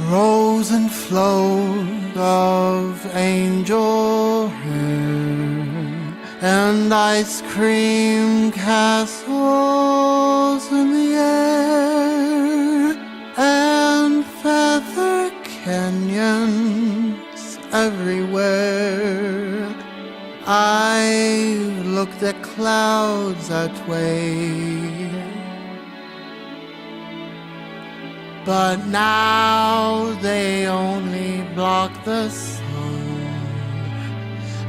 rose and flowed of angel hair, and ice cream castles in the air, and feather canyons everywhere. I've looked at clouds that way, but now they only block the sun.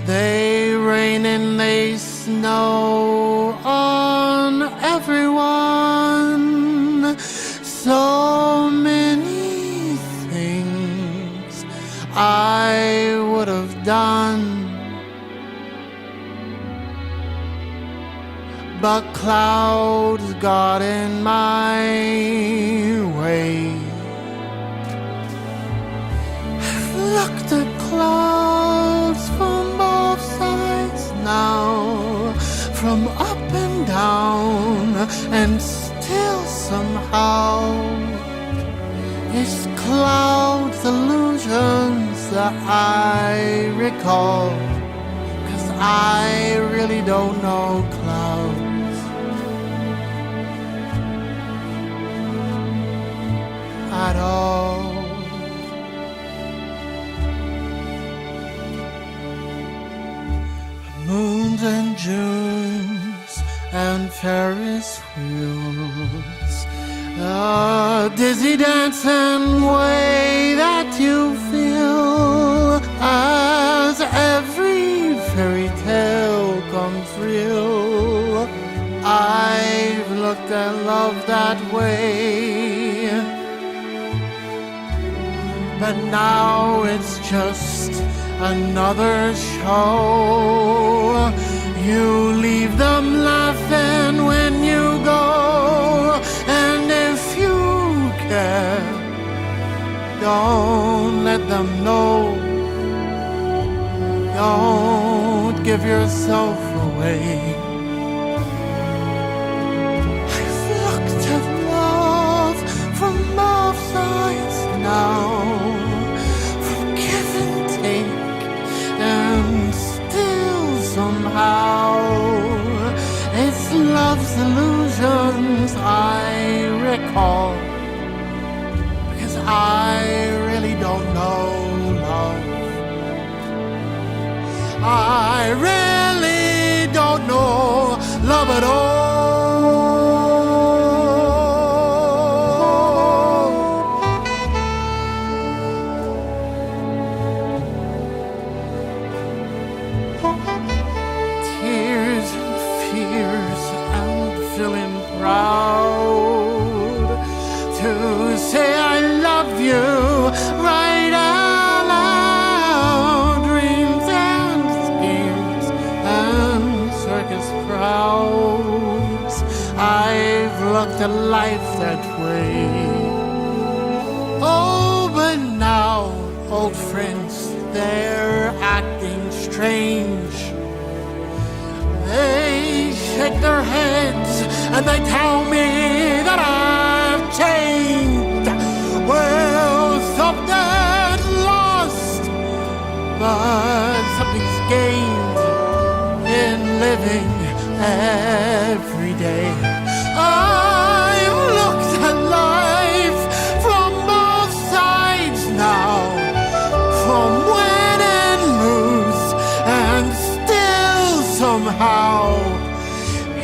They rain and they snow on everyone. So many things I would have done, but clouds got in my way. I've looked at clouds from both sides now, from up and down, and still somehow it's clouds illusions that I recall, 'cause I really don't know clouds at all. Moons and Junes and Ferris wheels, a dizzy dancing way that you feel as every fairy tale comes real. I've looked at love that way, but now it's just another show. You leave them laughing when you go, and if you care, don't let them know. Don't give yourself away. I've looked at love from both sides now, from give and take, and still somehow it's love's illusions I recall, because I really don't know love. I really don't know love at all. Tears and fears and feeling proud to say I love you right out loud. Dreams and schemes and circus crowds, I've looked at life that way. Oh, but now old friends, they're acting strange. They shake their heads and they tell me that I've changed. Well, something's lost, but something's gained in living every day. I've looked at life from both sides now, from win and lose, and still somehow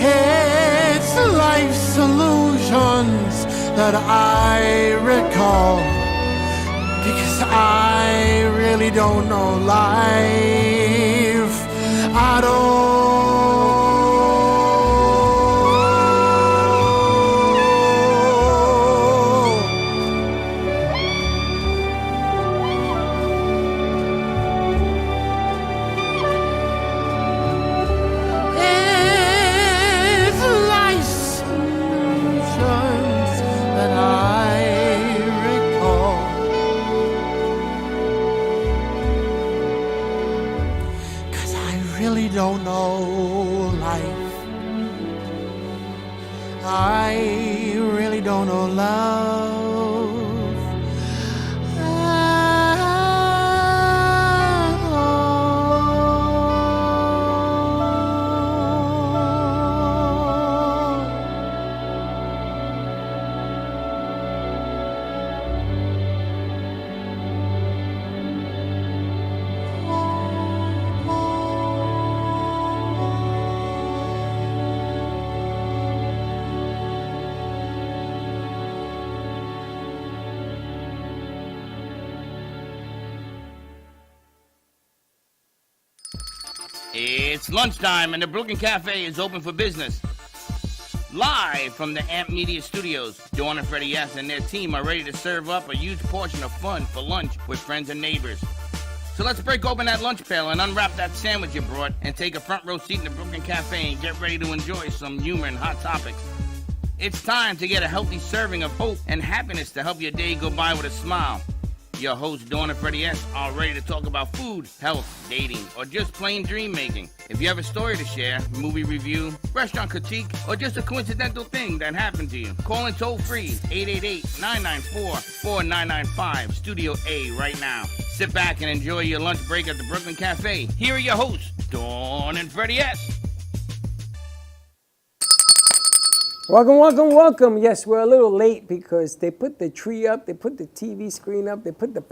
it's life's illusions that I recall, because I really don't know life at all. Don't know life. I really don't know love. It's lunchtime and the Brooklyn Cafe is open for business. Live from the Amp Media Studios, Dawn and Freddie S. and their team are ready to serve up a huge portion of fun for lunch with friends and neighbors. So let's break open that lunch pail and unwrap that sandwich you brought and take a front row seat in the Brooklyn Cafe and get ready to enjoy some humor and hot topics. It's time to get a healthy serving of hope and happiness to help your day go by with a smile. Your hosts, Dawn and Freddie S., are ready to talk about food, health, dating, or just plain dream making. If you have a story to share, movie review, restaurant critique, or just a coincidental thing that happened to you, call in toll free 888-994-4995, Studio A right now. Sit back and enjoy your lunch break at the Brooklyn Cafe. Here are your hosts, Dawn and Freddie S. Welcome, welcome, welcome. Yes, we're a little late because they put the tree up, they put the TV screen up, they put a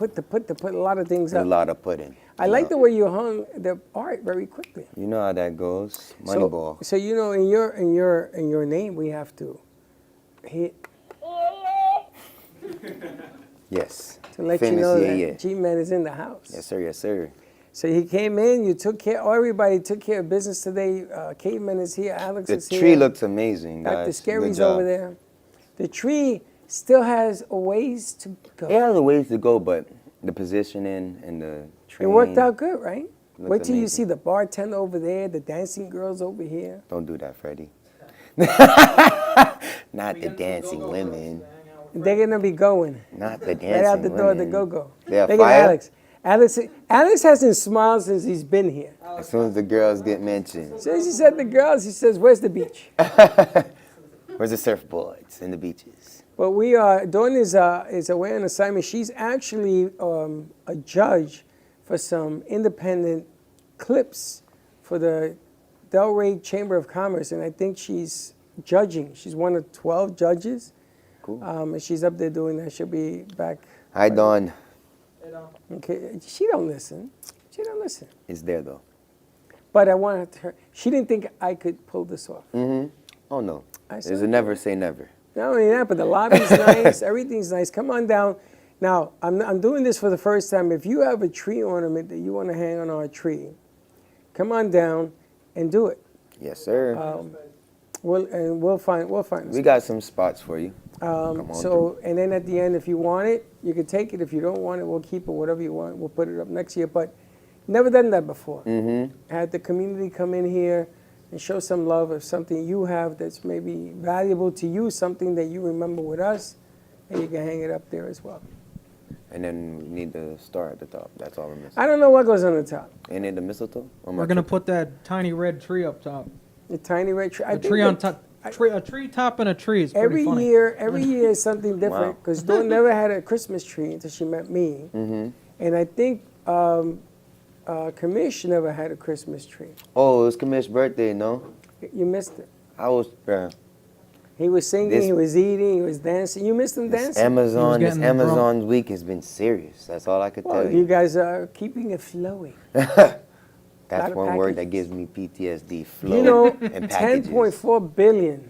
lot of things up. A lot of pudding. I like the way you hung the art very quickly. You know how that goes. Moneyball. So you know, in your name, we have to hit. Yes. To let Famous, you know yeah, that yeah. G-Man is in the house. Yes, sir. Yes, sir. So he came in, you took care, everybody took care of business today. Caveman is here, Alex is here. The tree looks amazing, guys. Dr. Scary's over there. The tree still has a ways to go. It has a ways to go, but the positioning and the tree. It worked out good, right? Looks Wait till you amazing. see the bartender over there, the dancing girls over here. Don't do that, Freddie. Not the dancing women. They're going to be going. Not the dancing Right out the door, the women. go-go. They're Look at fire? Alex hasn't smiled since he's been here. As soon as the girls get mentioned. As soon as he said the girls, he says, where's the beach? Where's the surfboards and the beaches? But Dawn is away on assignment. She's actually a judge for some independent clips for the Delray Chamber of Commerce, and I think she's judging. She's one of 12 judges. Cool. And she's up there doing that. She'll be back. Hi, Dawn. Okay, she don't listen. It's there, though. But I wanted her. She didn't think I could pull this off. Mm-hmm. Oh, no. I There's said, a never say never. Not only that, but the lobby's nice. Everything's nice. Come on down. Now, I'm doing this for the first time. If you have a tree ornament that you want to hang on our tree, come on down and do it. Yes, sir. We'll find. We got some spots for you. And then at the end, if you want it, you can take it. If you don't want it, we'll keep it. Whatever you want, we'll put it up next year. But never done that before. Mm-hmm. Had the community come in here and show some love of something you have that's maybe valuable to you, something that you remember with us, and you can hang it up there as well. And then we need the star at the top. That's all we're missing. I don't know what goes on the top. Ain't it the mistletoe? We're gonna put that tiny red tree up top. The tiny red tree. A tree on top. A tree topping a tree is pretty Every funny. year is something different Wow. because Dawn never had a Christmas tree until she met me, and I think Kamish never had a Christmas tree. Oh, it was Kamish's birthday, no? You missed it. I was, He was singing, This- he was eating, he was dancing. You missed him this dancing. this getting Amazon week has been serious. That's all I could Well, tell you you. guys are keeping it flowing. That's lot of one word that packages. gives me PTSD. Flow You know, and packages. 10.4 billion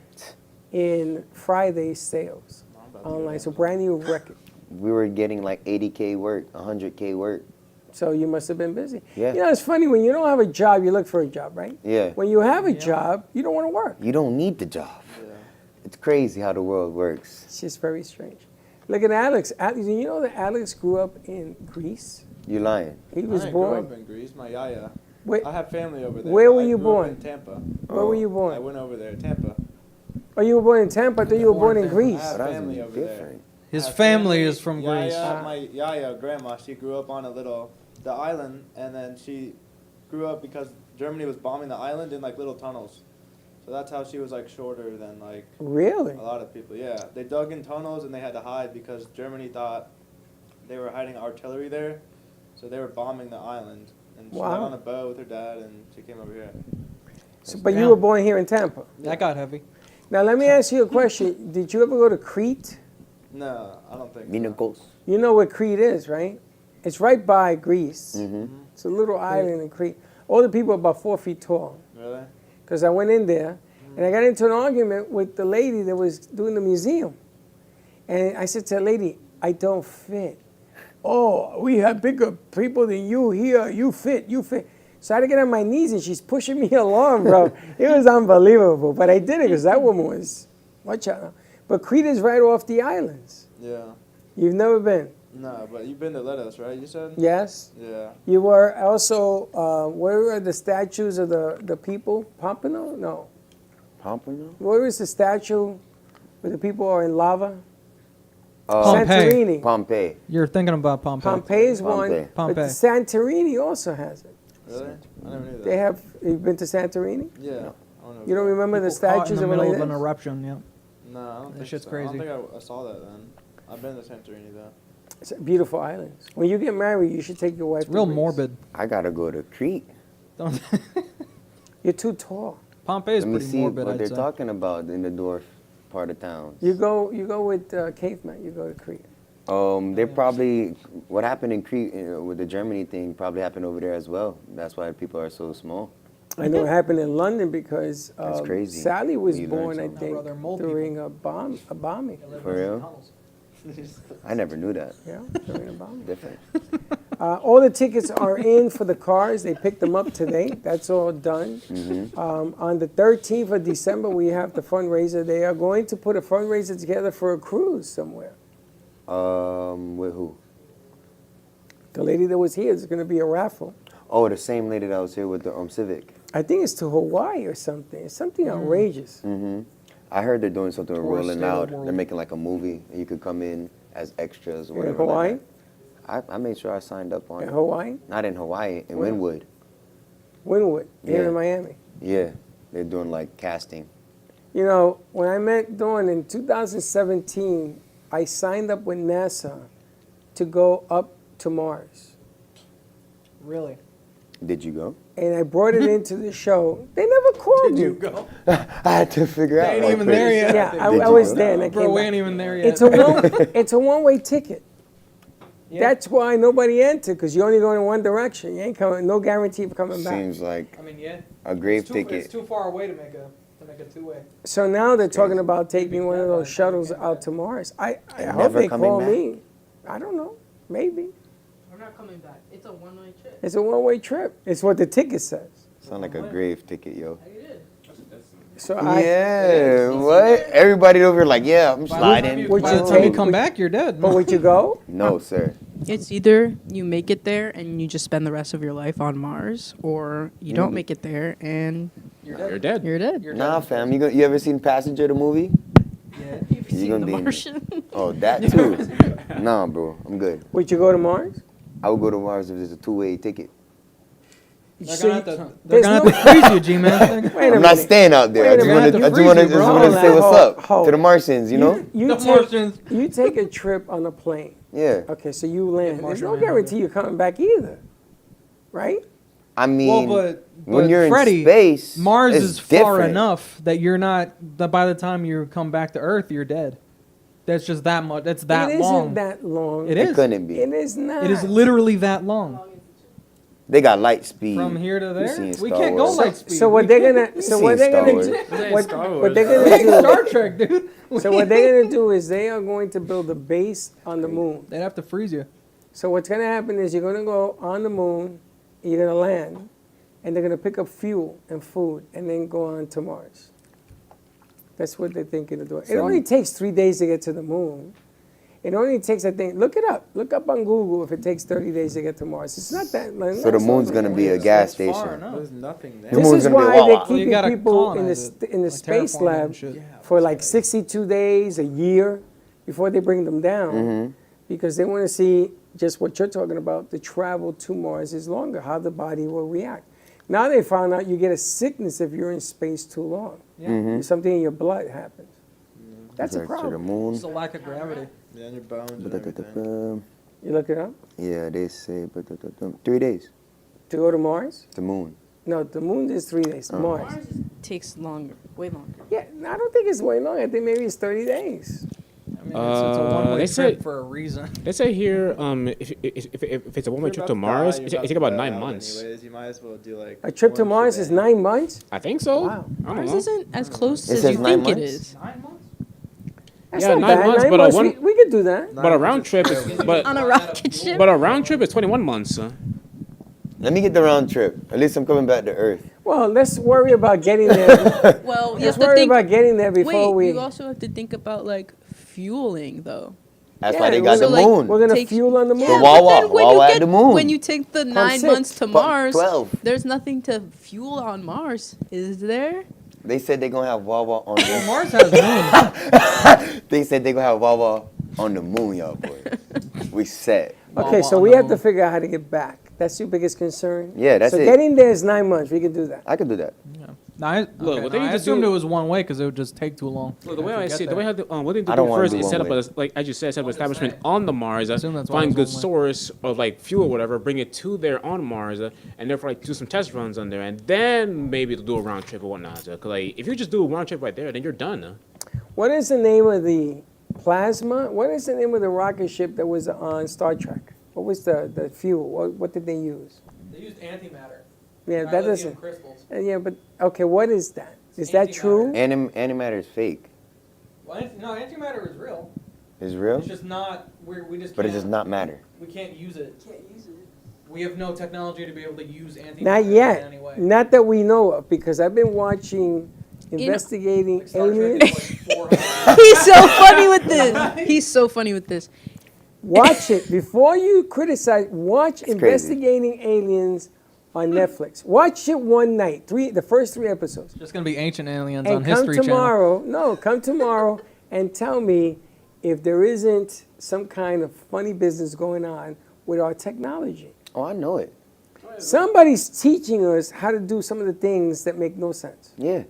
in Friday sales online. So brand new record. We were getting like 80K work, 100K work. So you must have been busy. Yeah. You know, it's funny when you don't have a job, you look for a job, right? Yeah. When you have a job, you don't want to work. You don't need the job. It's crazy how the world works. It's just very strange. Look at Alex. You know that Alex grew up in Greece? You lying. He was I didn't born. grow up in Greece. My yaya. Where, I have family over there. Where were I you grew up born? in Tampa. where were you I born? went over there, Tampa. Oh, you were born in Tampa. I thought you were born in I Greece. have That's family over there. different. His I have family is from Yaya, Greece. My yaya, grandma, she grew up on the island, and then she grew up because Germany was bombing the island in like little tunnels. So that's how she was like shorter than like Really? a lot of people. Yeah, they dug in tunnels and they had to hide because Germany thought they were hiding artillery there, so they were bombing the island. And she Wow. went on a boat with her dad, and she came over here. So, but you were born here in Tampa. That got heavy. Now, let me ask you a question. Did you ever go to Crete? No, I don't think so. Minogos. You know where Crete is, right? It's right by Greece. Mm-hmm. It's a little island in Crete. All the people are about 4 feet tall. Really? Because I went in there, and I got into an argument with the lady that was doing the museum. And I said to the lady, I don't fit. Oh, we have bigger people than you here. You fit, you fit. So I had to get on my knees, and she's pushing me along, bro. It was unbelievable. But I did it because that woman was, watch out. But Crete is right off the islands. Yeah. You've never been? No, but you've been to Lettuce, right? You said? Yes. Yeah. You were also, where were the statues of the people? Pompano? No. Pompano? Where was the statue where the people are in lava? Pompeii. Santorini. Pompeii. You're thinking about Pompeii. Pompeii is Pompeii. one, but Pompeii. Santorini also has it. Really? I never knew that. They have, you've been to Santorini? Yeah. I don't know. You don't remember the People caught statues in the of middle like of an this? eruption. Yeah. No, I don't think shit's so. crazy. I don't think I saw that then. I've been to Santorini though. It's beautiful islands. When you get married, you should take your wife It's to real Greece. morbid. I gotta go to Crete. Don't- You're too tall. Pompeii is Let me pretty see morbid. what I'd they're say. talking about in the dwarf part of town. You go with caveman. You go to Crete. They probably, what happened in Crete with the Germany thing probably happened over there as well. That's why people are so small. I know it happened in London because That's crazy. Sally was You learn born, I something. think, Brother, mole during a bombing. For real? I never knew that. Yeah, during a bombing. Different. All the tickets are in for the cars. They picked them up today. That's all done. On the 13th of December, we have the fundraiser. They are going to put a fundraiser together for a cruise somewhere. With who? The lady that was here is going to be a raffle. Oh, the same lady that was here with the Civic. I think it's to Hawaii or something. It's something outrageous. I heard they're doing something with Tourist Rolling state of Loud. the world. They're making like a movie, and you could come in as extras or In whatever. Hawaii? Like that. I made sure I signed up on In it. Hawaii? Not in Hawaii, in Where? Wynwood. Wynwood, here Yeah. in Miami. Yeah, they're doing like casting. You know, when I met Dawn in 2017, I signed up with NASA to go up to Mars. Really? Did you go? And I brought it into the show. They never called me. go? I had to figure out. ain't like, even there yet. Yeah, Did I you was go? there and I Bro, came we back. ain't even there yet. It's a one-way ticket. Yeah. That's why nobody entered, because you only go in one direction. You ain't coming, no guarantee of coming back. Seems like I mean, yeah. a grave It's ticket. too far away to make a two-way. So now they're talking crazy. about taking one of those shuttles out to Mars. I hope never they coming call back? me. I don't know. Maybe. We're not coming back. It's a one-way trip. It's a one-way trip. It's what the ticket says. Sound like a grave ticket, yo. So Yeah, what? Everybody over here like, yeah, I'm sliding. Would By you the time you take- come back, you're dead. But would you go? No, sir. It's either you make it there and you just spend the rest of your life on Mars, or you don't make it there and You're dead. you're dead. Nah, fam. You ever seen Passenger the movie? You've You seen gonna The be in- Martian. Oh, that too. Nah, bro. I'm good. Would you go to Mars? I would go to Mars if there's a two-way ticket. They're So gonna you- have to there's freeze you, G-man. Wait a I'm not minute. staying out there. I Wait a just minute. want to. I just want to. Freeze you, bro. say what's Hold up on. to the Martians. You know? You The take, Martians. you take a trip on a plane. Yeah. Okay, so you land. There's Martian no Manhunter. guarantee you're coming back either. Right? I mean, but when you're Freddie, in space, Mars it's is far different. enough that you're not. That by the time you come back to Earth, you're dead. That's just that much. That's that it long. isn't that long. It It is. couldn't be. It is not. It is literally that long. They got light speed. From here to You there, seen we Star can't go Wars. light speed. So what We they're can't- gonna? So seen what they're Star gonna Wars. do? Star What Wars. they're We gonna ain't do? Star Trek, dude. So what they're gonna do is they are going to build a base on the moon. They'd have to freeze you. So what's gonna happen is you're gonna go on the moon, you're gonna land, and they're gonna pick up fuel and food, and then go on to Mars. That's what they're thinking of doing. It only takes 3 days to get to the moon. It only takes, I think, look it up. Look up on Google if it takes 30 days to get to Mars. It's not that long. So the moon's gonna be a gas Far station. enough. There's nothing there. The This moon's is gonna be why a they're wah-wah. Well, you keeping gotta people in colonize the like space terraforming lab and shit. for like 62 days, a year, before they bring them down. Mm-hmm. Because they want to see just what you're talking about, the travel to Mars is longer, how the body will react. Now they found out you get a sickness if you're in space too long. Yeah. Something in your blood happens. That's a Back to the problem. moon. It's a lack of gravity. Yeah, and your bones and everything. You look it up? Yeah, they say 3 days. To go to Mars? The moon. No, the moon is 3 days. Mars. Mars takes longer, way longer. Yeah, I don't think it's way long. I think maybe it's 30 days. I mean, it's a one-way they trip said- for a reason. They say here, if it's a one-way You're trip about to Mars, die, it you're take about about to 9 die out months. Anyways, you might as well do like A trip to one Mars is shebang. 9 months? I think so. Wow. I don't Mars know. isn't as close It as says you 9 think it months? is. That's Yeah, not 9 bad. months, 9 but months, one- we could do that. But a round trip is On a rocket ship? but a round trip is 21 months. Let me get the round trip. At least I'm coming back to Earth. Well, let's worry about getting there. Well, you Let's have to worry think. about getting there before Wait, we. you also have to think about like fueling though. That's Yeah, why they got so, the like, moon. We're gonna Take- fuel on the moon. The Yeah, Wawa, but then when Wawa you at the moon. when you take the 9 6, months to but Mars, 12. there's nothing to fuel on Mars, is there? They said they're going to have Wawa on the moon. Mars has moon. They said they're going to have Wawa on the moon, y'all boys. We set. Okay, Wawa so on we the have to moon. figure out how to get back. That's your biggest concern? Yeah, that's so it. getting there is 9 months. We can do that. I could do that. No, I, Look, okay, what no, they need I to assumed do- it was one way because it would just take too long. Well, the way to I get see it, the there. way what they need I to don't do wanna first do is one set up way. like you just said, set up an just establishment saying. on the Mars, Assume that's why find it's good one way. source of like fuel or whatever, bring it to there on Mars, and therefore like do some test runs on there, and then maybe to do a round trip or whatnot. Cause like if you just do a round trip right there, then you're done. What is the name of the plasma? What is the name of the rocket ship that was on Star Trek? What was the fuel? What did they use? They used antimatter. Yeah, that doesn't. crystals. Yeah, but okay, what is that? Is that true? Antimatter is fake. Well, no, antimatter is real. It's real, It's just not. We just. but it can't- does not matter. We can't use it. We have no technology to be able to use antimatter Not in yet. any way. Not that we know of, because I've been watching investigating Like Star Trek aliens. is like 400. He's so funny with this. He's so funny with this. Watch it before you criticize. Watch crazy. Investigating Aliens on Netflix. Watch it one night. The first 3 episodes. Just gonna be ancient aliens And on come History Channel. tomorrow. No, come tomorrow and tell me if there isn't some kind of funny business going on with our technology. Oh, I know it. Somebody's teaching us how to do some of the things that make no sense. Yeah.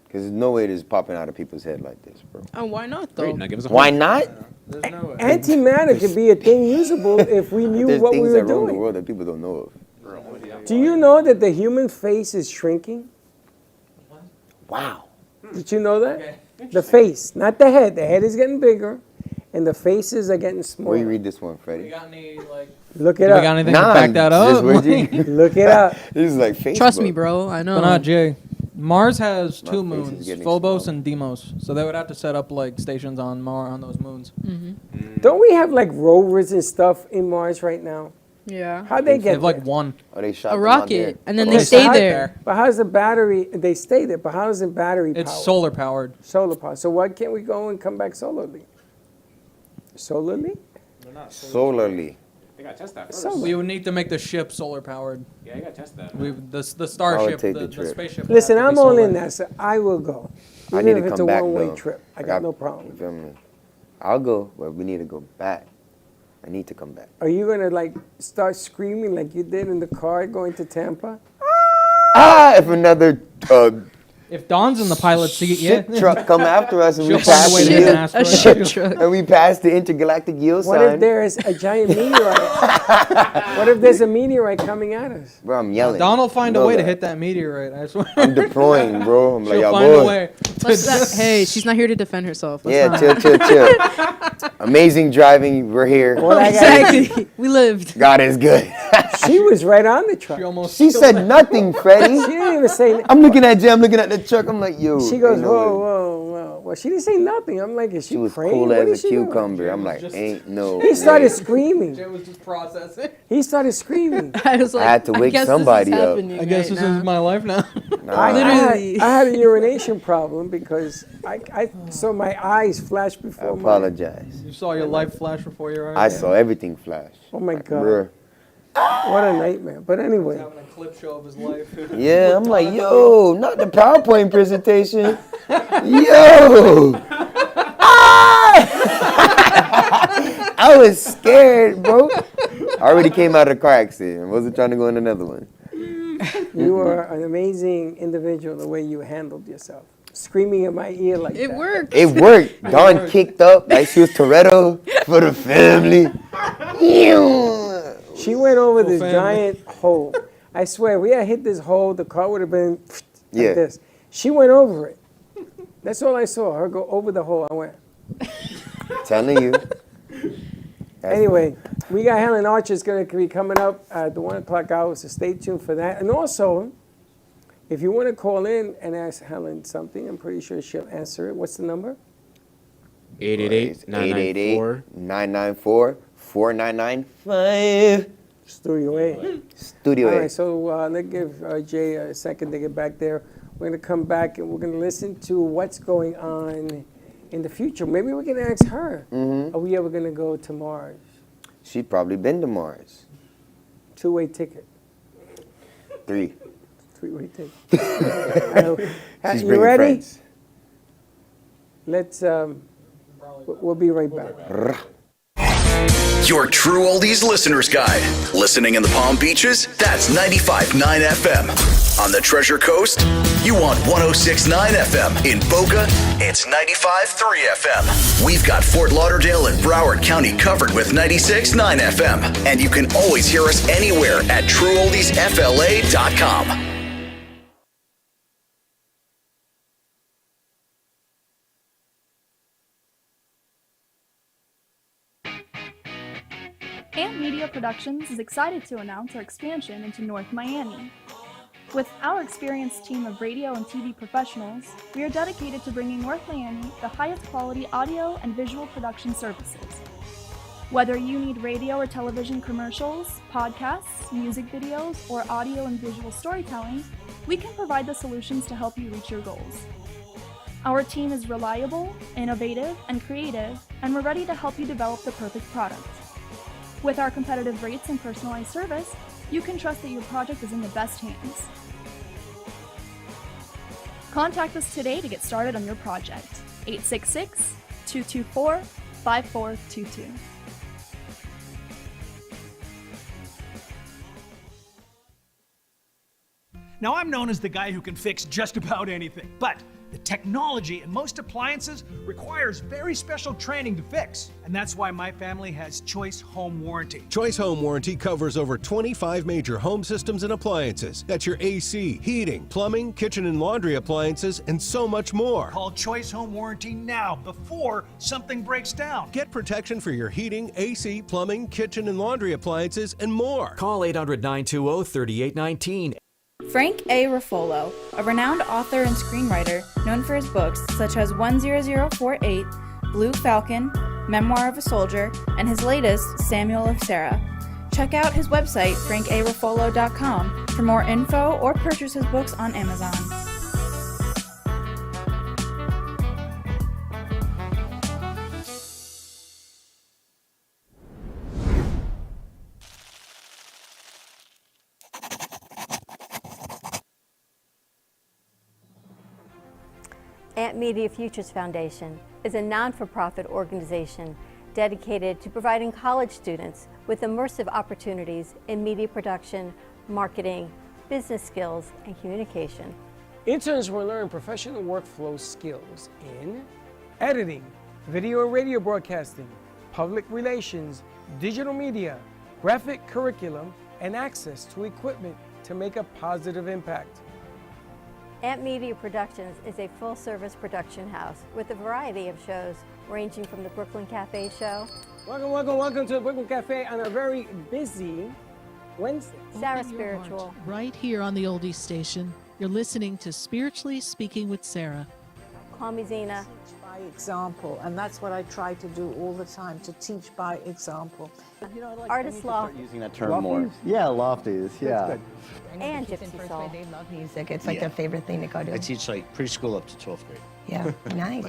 Because there's no way it is popping out of people's head like this, bro. And why not though? Great, now give us a Why not? There's no way. Antimatter could be a thing usable if we knew There's what we things were that roam the doing. world that people don't know of. Do you know that the human face is shrinking? Wow. Did you know that? Okay. The face, not the head. The head is getting bigger, and the faces are getting Where smaller. you read this one, We Freddie? got any like? Look Do it we up. got anything Nah, to back that just up? where'd you- Look it up. This is like Facebook. Trust me, bro. I know. But not Jay. Mars has My two face is moons, getting Phobos smaller. and Deimos. So they would have to set up like stations on on those moons. Don't we have like rovers and stuff in Mars right now? Yeah. How'd they They get have like there? one. Oh, they shot A them out rocket, there. and then Oh, they Okay, stay so how- there. But how's the battery? They stay there, but how is the battery It's powered? solar powered. Solar power. So why can't we go and come back solarly? Solarly? Solarly. They gotta test that first. So- We would need to make the ship solar powered. Yeah, you gotta test that. We the starship, take the, the the trip. spaceship. would Listen, have I'm to be all in solar. that, so I will go. I Even need if to it's come a back, one-way though. trip. I got no problem. You feel me? I'll go, but we need to go back. I need to come back. Are you gonna like start screaming like you did in the car going to Tampa? Ah, if another If Dawn's in the pilot seat, yeah. ship truck come after us and we She'll find pass a way to the hit an yield, asteroid. A ship truck. and we pass the intergalactic yield What if sign. there's a giant meteorite? What if there's a meteorite coming at us? Bro, I'm yelling. Dawn will find You a know way to that. hit that meteorite. I swear. I'm deploying, bro. I'm like, She'll y'all find a boy. way. Let's not- hey, she's not here to defend herself. Let's Yeah, not. chill. Amazing driving. We're here. All I gotta- Exactly. We lived. God is good. She was right on the truck. She almost. She said nothing, Freddie. She didn't even say. I'm looking at Jay. I'm looking at the truck. I'm like, yo. She goes, ain't no whoa, way. whoa, whoa. Well, she didn't say nothing. I'm like, is she, She was praying? cool What as is a she doing? cucumber. I'm like, Just- ain't no. He started way. screaming. Jay was just processing. He started screaming. I was like, had to wake guess somebody this is up. happening I guess right this now. is my life now. I Literally. had a urination problem because I saw my eyes flash I before my. apologize. You saw your life flash before your eyes. I saw everything flash. Oh my God. Bruh. What a nightmare. But He's anyway, having a clip show of his life. Yeah, I'm like, yo, not the PowerPoint presentation. Yo. Ah! I was scared, bro. I already came out of the car accident. I wasn't trying to go in another one. you were an amazing individual the way you handled yourself. Screaming in my ear like It that. worked. It worked. Dawn kicked up like she was Toretto for the family. She went over Full this family. giant hole. I swear, if we had hit this hole, the car would have been like Yeah. this. She went over it. That's all I saw, her go over the hole. I went. Telling you. Anyway, we got Helen Archer's going to be coming up at the 1 o'clock hour, so stay tuned for that. And also, if you want to call in and ask Helen something, I'm pretty sure she'll answer it. What's the number? 888-994. 888-994-4995. Studio A. Studio All A. right, so let's give Jay a second to get back there. We're going to come back and we're going to listen to what's going on in the future. Maybe we can ask her, are we ever going to go to Mars? She'd probably been to Mars. Two-way ticket. Three-way ticket. She's You bringing ready? friends. Let's, we'll be right back. Your True Oldies Listener's Guide. Listening in the Palm Beaches? That's 95.9 FM. On the Treasure Coast? You want 106.9 FM. In Boca? It's 95.3 FM. We've got Fort Lauderdale and Broward County covered with 96.9 FM. And you can always hear us anywhere at TrueOldiesFLA.com. Ant Media Productions is excited to announce our expansion into North Miami. With our experienced team of radio and TV professionals, we are dedicated to bringing North Miami the highest quality audio and visual production services. Whether you need radio or television commercials, podcasts, music videos, or audio and visual storytelling, we can provide the solutions to help you reach your goals. Our team is reliable, innovative, and creative, and we're ready to help you develop the perfect product. With our competitive rates and personalized service, you can trust that your project is in the best hands. Contact us today to get started on your project. 866-224-5422. Now, I'm known as the guy who can fix just about anything, but the technology in most appliances requires very special training to fix. And that's why my family has Choice Home Warranty. Choice Home Warranty covers over 25 major home systems and appliances. That's your AC, heating, plumbing, kitchen and laundry appliances, and so much more. Call Choice Home Warranty now before something breaks down. Get protection for your heating, AC, plumbing, kitchen and laundry appliances, and more. Call 800-920-3819. Frank A. Ruffolo, a renowned author and screenwriter known for his books such as 10048, Blue Falcon, Memoir of a Soldier, and his latest, Samuel of Sarah. Check out his website, frankaruffolo.com, for more info or purchase his books on Amazon. Ant Media Futures Foundation is a non-for-profit organization dedicated to providing college students with immersive opportunities in media production, marketing, business skills, and communication. Interns will learn professional workflow skills in editing, video and radio broadcasting, public relations, digital media, graphic curriculum, and access to equipment to make a positive impact. Ant Media Productions is a full-service production house with a variety of shows ranging from the Brooklyn Cafe show. Welcome to the Brooklyn Cafe on a very busy Wednesday. Sarah Open your Spiritual. heart. Right here on the Oldies Station, you're listening to Spiritually Speaking with Sarah. Call me Zena. Teach by example, and that's what I try to do all the time, to teach by example. You know, Artist Loft. Using that term more. Yeah, lofties, yeah. Good. And Gypsy Soul. They love music. It's like their favorite thing to go to. I teach like preschool up to 12th grade. Yeah, nice.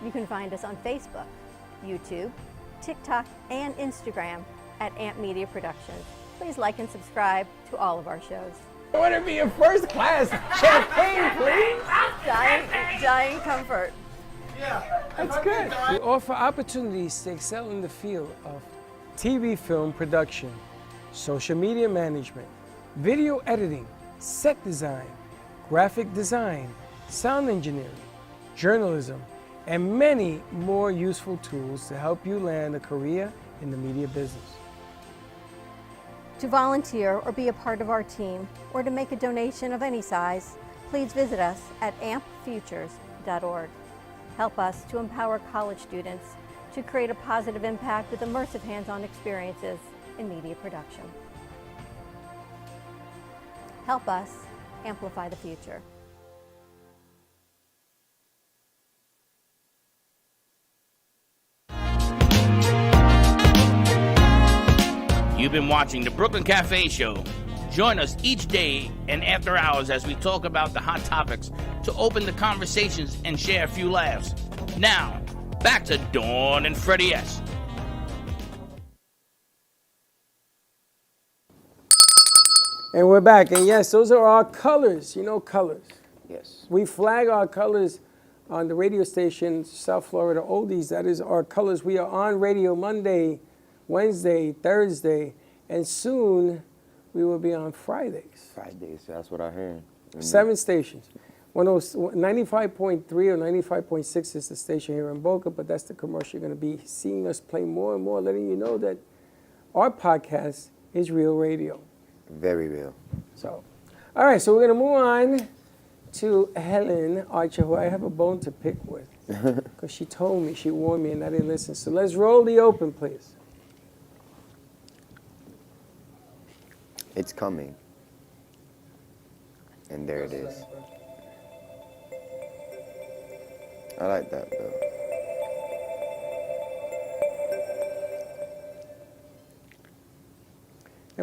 You can find us on Facebook, YouTube, TikTok, and Instagram at Ant Media Productions. Please like and subscribe to all of our shows. I want to be a first class champagne, please. Dying comfort. That's good. We offer opportunities to excel in the field of TV film production, social media management, video editing, set design, graphic design, sound engineering, journalism, and many more useful tools to help you land a career in the media business. To volunteer or be a part of our team, or to make a donation of any size, please visit us at ampfutures.org. Help us to empower college students to create a positive impact with immersive hands-on experiences in media production. Help us amplify the future. You've been watching the Brooklyn Cafe Show. Join us each day and after hours as we talk about the hot topics to open the conversations and share a few laughs. Now, back to Dawn and Freddie S. And we're back. And yes, those are our colors. You know colors. Yes. We flag our colors on the radio station, South Florida Oldies. That is our colors. We are on radio Monday, Wednesday, Thursday, and soon we will be on Fridays. Fridays, that's what I heard. 7 stations. 95.3 or 95.6 is the station here in Boca, but that's the commercial. You're going to be seeing us play more and more, letting you know that our podcast is real radio. Very real. So, all right, so we're going to move on to Helen Archer, who I have a bone to pick with, because she told me, she warned me, and I didn't listen. So let's roll the open, please. It's coming. And there it is. I like that, though.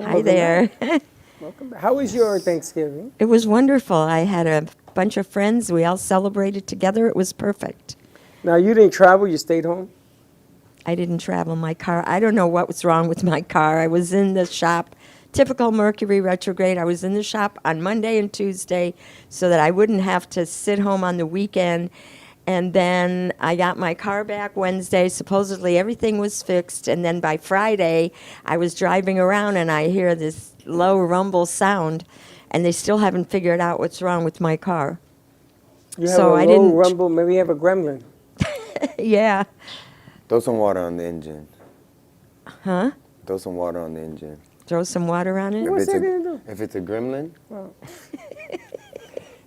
Hi there. Welcome back. How was your Thanksgiving? It was wonderful. I had a bunch of friends. We all celebrated together. It was perfect. Now, you didn't travel. You stayed home? I didn't travel my car. I don't know what was wrong with my car. I was in the shop. Typical Mercury retrograde. I was in the shop on Monday and Tuesday so that I wouldn't have to sit home on the weekend. And then I got my car back Wednesday. Supposedly everything was fixed. And then by Friday, I was driving around and I hear this low rumble sound. And they still haven't figured out what's wrong with my car. You have a low rumble. Maybe you have a gremlin. Yeah. Throw some water on the engine. Huh? Throw some water on the engine. Throw some water on it? What's that going to do? If it's a gremlin. Well.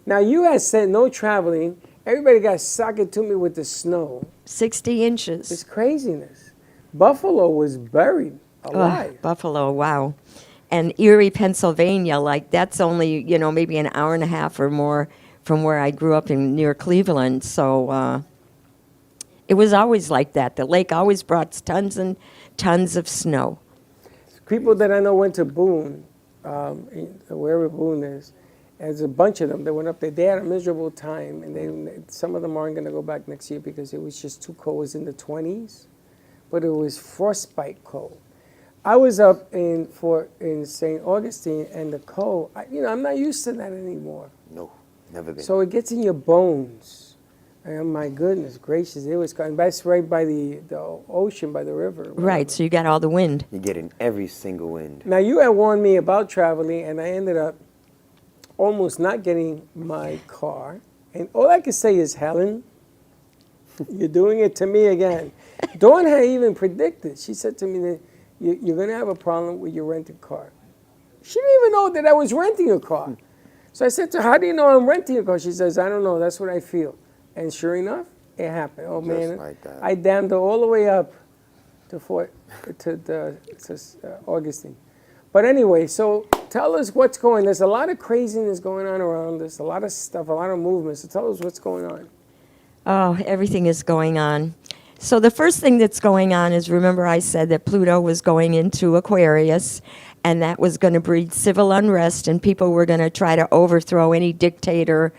Now, you had said no traveling. Everybody got socked to me with the snow. 60 inches. It's craziness. Buffalo was buried alive. Oh, Buffalo, wow. And Erie, Pennsylvania, like that's only, maybe an hour and a half or more from where I grew up near Cleveland. So it was always like that. The lake always brought tons and tons of snow. People that I know went to Boone, wherever Boone is. There's a bunch of them that went up there. They had a miserable time, and some of them aren't going to go back next year because it was just too cold. It was in the 20s, but it was frostbite cold. I was up in St. Augustine, and the cold, I'm not used to that anymore. No, never been. So it gets in your bones. And my goodness gracious, it was cold. That's right by the ocean, by the river. Right, so you got all the wind. You get in every single wind. Now, you had warned me about traveling, and I ended up almost not getting my car. And all I can say is, Helen, you're doing it to me again. Dawn had even predicted. She said to me that you're going to have a problem with your rented car. She didn't even know that I was renting a car. So I said to her, how do you know I'm renting a car? She says, I don't know. That's what I feel. And sure enough, it happened. Oh, man. Like that. I damned her all the way up to Augustine. But anyway, so tell us what's going on. There's a lot of craziness going on around us, a lot of stuff, a lot of movement. So tell us what's going on. Oh, everything is going on. So the first thing that's going on is, remember I said that Pluto was going into Aquarius, and that was going to breed civil unrest, and people were going to try to overthrow any dictator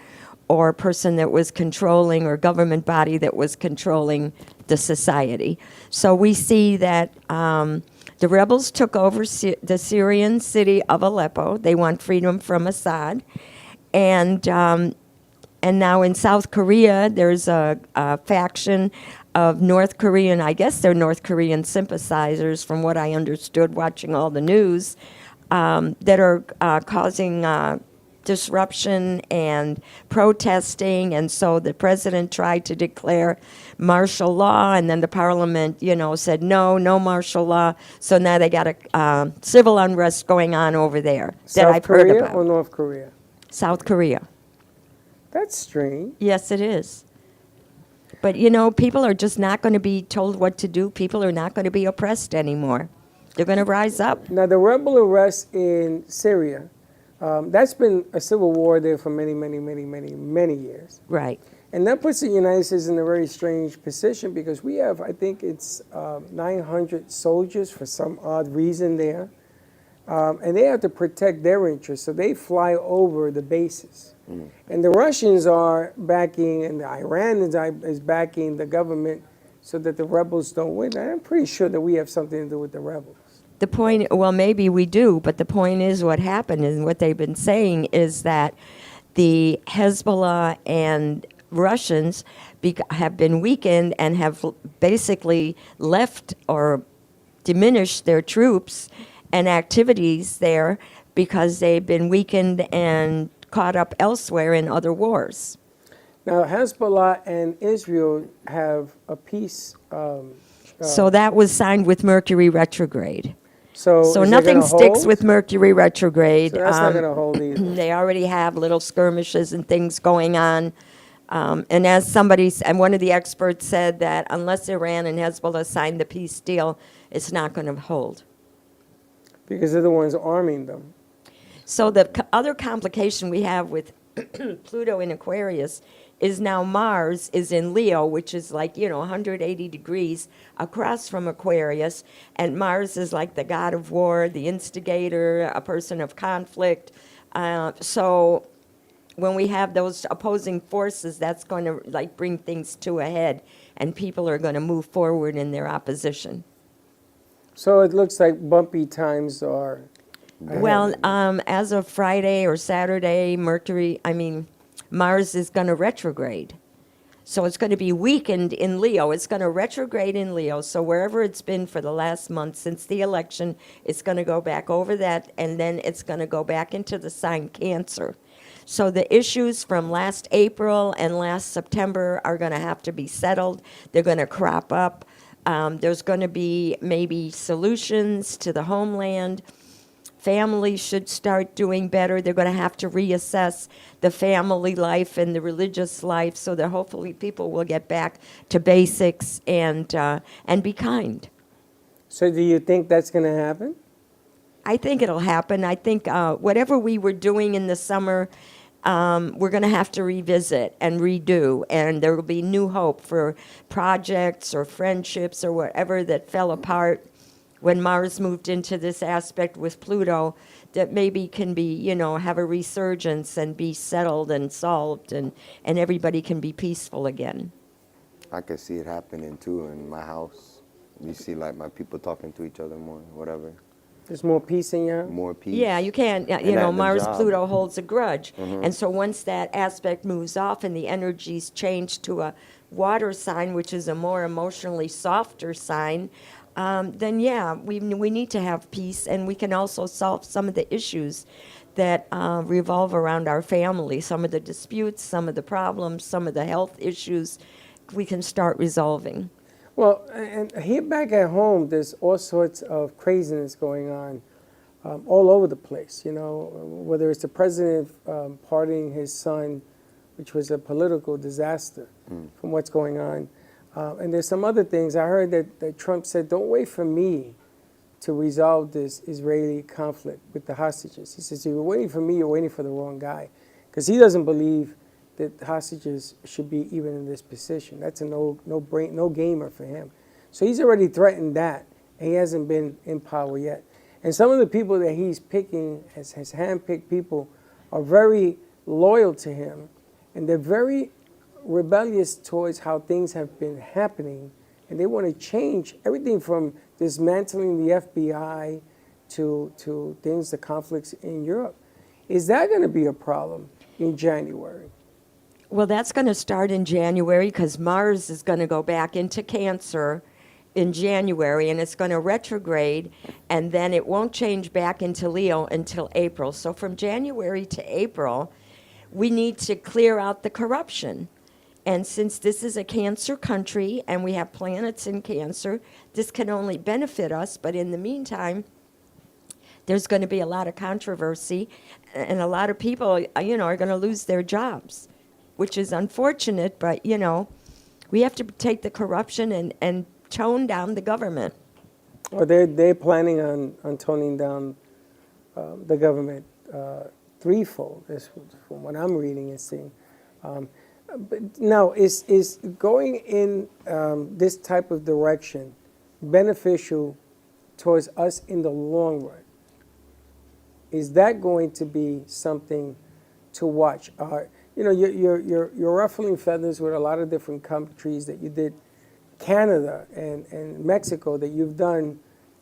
or person that was controlling, or government body that was controlling the society. So we see that the rebels took over the Syrian city of Aleppo. They want freedom from Assad. And now in South Korea, there's a faction of North Korean, I guess they're North Korean sympathizers, from what I understood watching all the news, that are causing disruption and protesting. And so the president tried to declare martial law, and then the parliament, said no martial law. So now they got a civil unrest going on over there that I've heard about. South Korea or North Korea? South Korea. That's strange. Yes, it is. But, people are just not going to be told what to do. People are not going to be oppressed anymore. They're going to rise up. Now, the rebel arrest in Syria, that's been a civil war there for many, many, many, many, many years. Right. And that puts the United States in a very strange position because we have, I think it's 900 soldiers for some odd reason there. and they have to protect their interests, so they fly over the bases. And the Russians are backing, and Iran is backing the government so that the rebels don't win. I'm pretty sure that we have something to do with the rebels. The point, well, maybe we do, but the point is what happened and what they've been saying is that the Hezbollah and Russians have been weakened and have basically left or diminished their troops and activities there because they've been weakened and caught up elsewhere in other wars. Now, Hezbollah and Israel have a peace. So that was signed with Mercury retrograde. So is it nothing gonna sticks hold? with Mercury retrograde. So that's not going to hold either. They already have little skirmishes and things going on. And as and one of the experts said that unless Iran and Hezbollah sign the peace deal, it's not going to hold. Because they're the ones arming them. So the other complication we have with Pluto in Aquarius is now Mars is in Leo, which is like, 180 degrees across from Aquarius. And Mars is like the god of war, the instigator, a person of conflict. So when we have those opposing forces, that's going to bring things to a head, and people are going to move forward in their opposition. So it looks like bumpy times are ahead. Well, as of Friday or Saturday, Mars is going to retrograde. So it's going to be weakened in Leo. It's going to retrograde in Leo. So wherever it's been for the last month since the election, it's going to go back over that, and then it's going to go back into the sign Cancer. So the issues from last April and last September are going to have to be settled. They're going to crop up. There's going to be maybe solutions to the homeland. Families should start doing better. They're going to have to reassess the family life and the religious life so that hopefully people will get back to basics and be kind. So do you think that's going to happen? I think it'll happen. I think whatever we were doing in the summer, we're going to have to revisit and redo, and there will be new hope for projects or friendships or whatever that fell apart when Mars moved into this aspect with Pluto, that maybe can be, have a resurgence and be settled and solved, and everybody can be peaceful again. I could see it happening too in my house. You see my people talking to each other more, whatever. There's more peace in your house? More peace. Yeah, you can't, Mars, Pluto holds a grudge. Mhm. And so once that aspect moves off and the energies change to a water sign, which is a more emotionally softer sign, then we need to have peace, and we can also solve some of the issues that revolve around our family, some of the disputes, some of the problems, some of the health issues we can start resolving. Well, and here back at home, there's all sorts of craziness going on all over the place, whether it's the president pardoning his son, which was a political disaster from what's going on. And there's some other things. I heard that Trump said, don't wait for me to resolve this Israeli conflict with the hostages. He says, if you're waiting for me, you're waiting for the wrong guy. Because he doesn't believe that hostages should be even in this position. That's a no gamer for him. So he's already threatened that, and he hasn't been in power yet. And some of the people that he's picking, as his hand-picked people, are very loyal to him, and they're very rebellious towards how things have been happening, and they want to change everything from dismantling the FBI to things, the conflicts in Europe. Is that going to be a problem in January? Well, that's going to start in January because Mars is going to go back into Cancer in January, and it's going to retrograde, and then it won't change back into Leo until April. So from January to April, we need to clear out the corruption. And since this is a Cancer country and we have planets in Cancer, this can only benefit us. But in the meantime, there's going to be a lot of controversy, and a lot of people, are going to lose their jobs, which is unfortunate. But, we have to take the corruption and tone down the government. Well, they're planning on toning down the government threefold, from what I'm reading and seeing. But now, is going in this type of direction beneficial towards us in the long run? Is that going to be something to watch? You're ruffling feathers with a lot of different countries that you did, Canada and Mexico, that you've done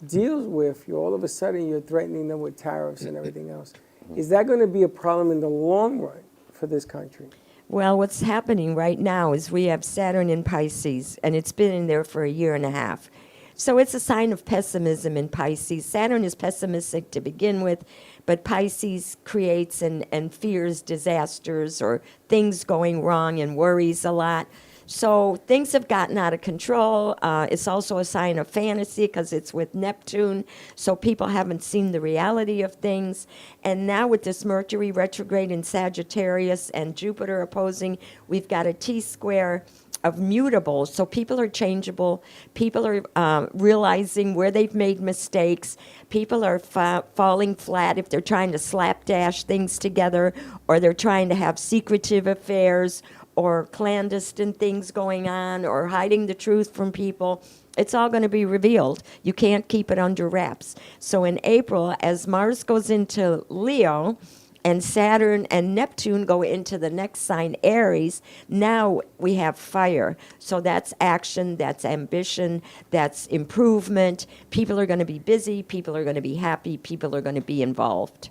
deals with. All of a sudden you're threatening them with tariffs and everything else. Is that going to be a problem in the long run for this country? Well, what's happening right now is we have Saturn in Pisces, and it's been in there for a year and a half. So it's a sign of pessimism in Pisces. Saturn is pessimistic to begin with, but Pisces creates and fears disasters or things going wrong and worries a lot. So things have gotten out of control. It's also a sign of fantasy because it's with Neptune, so people haven't seen the reality of things. And now with this Mercury retrograde in Sagittarius and Jupiter opposing, we've got a T-square of mutables. So people are changeable. People are realizing where they've made mistakes. People are falling flat if they're trying to slapdash things together, or they're trying to have secretive affairs, or clandestine things going on, or hiding the truth from people. It's all going to be revealed. You can't keep it under wraps. So in April, as Mars goes into Leo, and Saturn and Neptune go into the next sign, Aries, now we have fire. So that's action, that's ambition, that's improvement. People are going to be busy, people are going to be happy, people are going to be involved.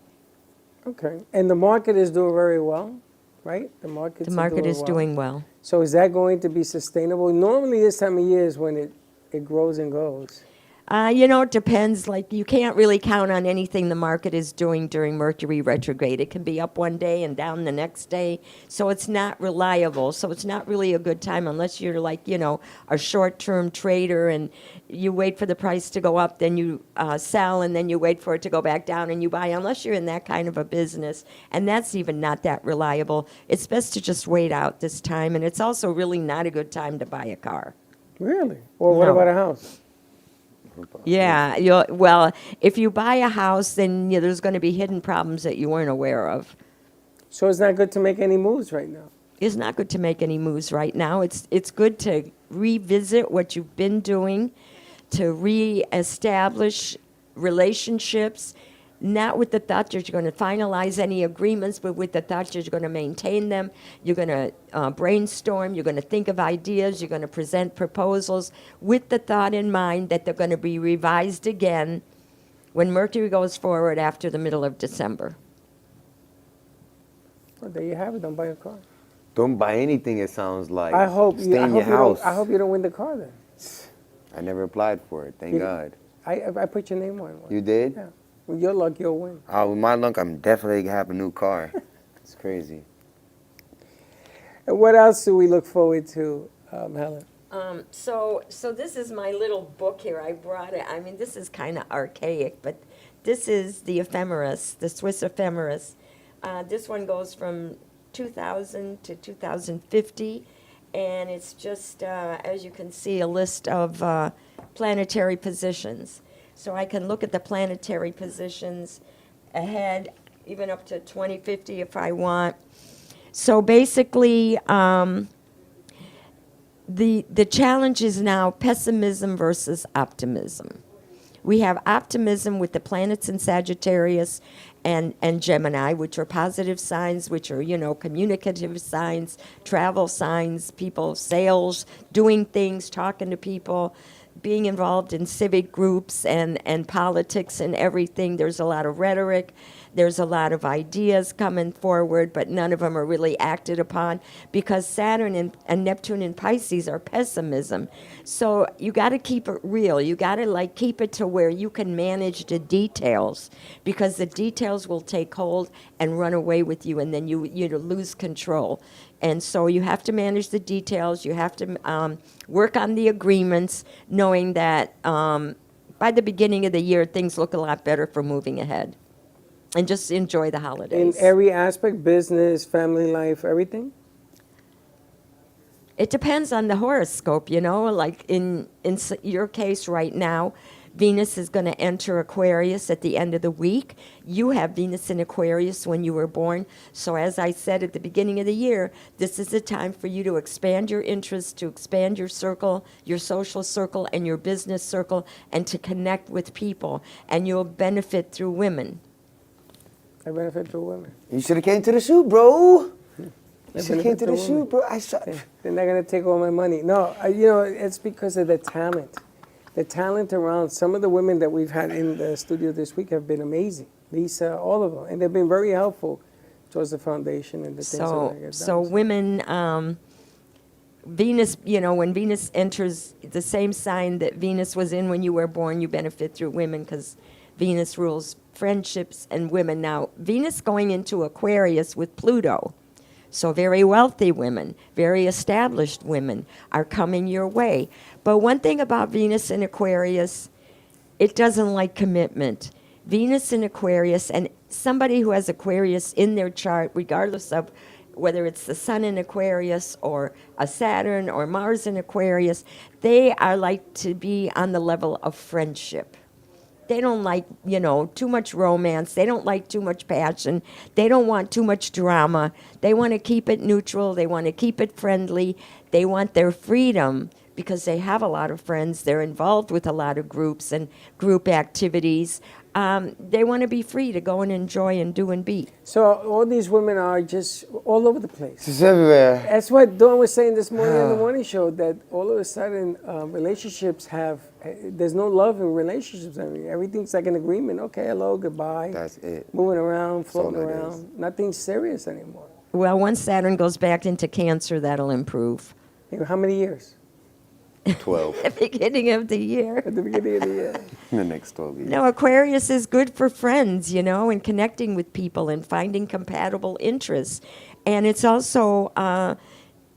Okay. And the market is doing very well, right? The market is doing well. So is that going to be sustainable? Normally this time of year is when it grows and goes. It depends. Like, you can't really count on anything the market is doing during Mercury retrograde. It can be up one day and down the next day. So it's not reliable. So it's not really a good time unless you're like, a short-term trader and you wait for the price to go up, then you sell, and then you wait for it to go back down and you buy, unless you're in that kind of a business. And that's even not that reliable. It's best to just wait out this time. And it's also really not a good time to buy a car. Really? Well, what about a house? Yeah, if you buy a house, then there's going to be hidden problems that you weren't aware of. So it's not good to make any moves right now? It's not good to make any moves right now. It's good to revisit what you've been doing, to reestablish relationships, not with the thought that you're going to finalize any agreements, but with the thought that you're going to maintain them. You're going to brainstorm. You're going to think of ideas. You're going to present proposals with the thought in mind that they're going to be revised again when Mercury goes forward after the middle of December. Well, there you have it. Don't buy a car. Don't buy anything, it sounds like. I hope Stay in your house. I hope you don't win the car then. I never applied for it, thank God. I put your name on it. You did? Yeah. With your luck, you'll win. With my luck, I'm definitely going to have a new car. It's crazy. And what else do we look forward to, Helen? So this is my little book here. I brought it. I mean, this is kind of archaic, but this is the ephemeris, the Swiss ephemeris. This one goes from 2000 to 2050, and it's just, as you can see, a list of planetary positions. So I can look at the planetary positions ahead, even up to 2050 if I want. So basically, the challenge is now pessimism versus optimism. We have optimism with the planets in Sagittarius and Gemini, which are positive signs, which are, communicative signs, travel signs, people, sales, doing things, talking to people, being involved in civic groups and politics and everything. There's a lot of rhetoric. There's a lot of ideas coming forward, but none of them are really acted upon because Saturn and Neptune in Pisces are pessimism. So you got to keep it real. You got to keep it to where you can manage the details, because the details will take hold and run away with you, and then you lose control. And so you have to manage the details. You have to work on the agreements, knowing that by the beginning of the year, things look a lot better for moving ahead. And just enjoy the holidays. In every aspect, business, family life, everything? It depends on the horoscope, Like in your case right now, Venus is going to enter Aquarius at the end of the week. You have Venus in Aquarius when you were born. So as I said at the beginning of the year, this is the time for you to expand your interests, to expand your circle, your social circle, and your business circle, and to connect with people. And you'll benefit through women. I benefit through women. You should have came to the shoot, bro. You I should have came benefit to the through shoot, women. bro. They're not going to take all my money. No, you know, it's because of the talent. The talent around. Some of the women that we've had in the studio this week have been amazing. Lisa, all of them. And they've been very helpful towards the foundation and the things that I get done. So women, Venus, you know, when Venus enters the same sign that Venus was in when you were born, you benefit through women because Venus rules friendships and women. Now, Venus going into Aquarius with Pluto. So very wealthy women, very established women are coming your way. But one thing about Venus in Aquarius, it doesn't like commitment. Venus in Aquarius, and somebody who has Aquarius in their chart, regardless of whether it's the Sun in Aquarius or a Saturn or Mars in Aquarius, they are like to be on the level of friendship. They don't like, you know, too much romance. They don't like too much passion. They don't want too much drama. They want to keep it neutral. They want to keep it friendly. They want their freedom because they have a lot of friends. They're involved with a lot of groups and group activities. They want to be free to go and enjoy and do and be. So all these women are just all over the place. It's everywhere. That's what Dawn was saying this morning on the morning show, that all of a sudden relationships have, there's no love in relationships. I mean, everything's like an agreement. Okay, hello, goodbye. That's it. Moving around, floating all it around. Nothing serious anymore. Well, once Saturn goes back into Cancer, that'll improve. How many years? 12. At the beginning of the year. At the beginning of the year. In the next 12 years. No, Aquarius is good for friends, you know, and connecting with people and finding compatible interests. And it's also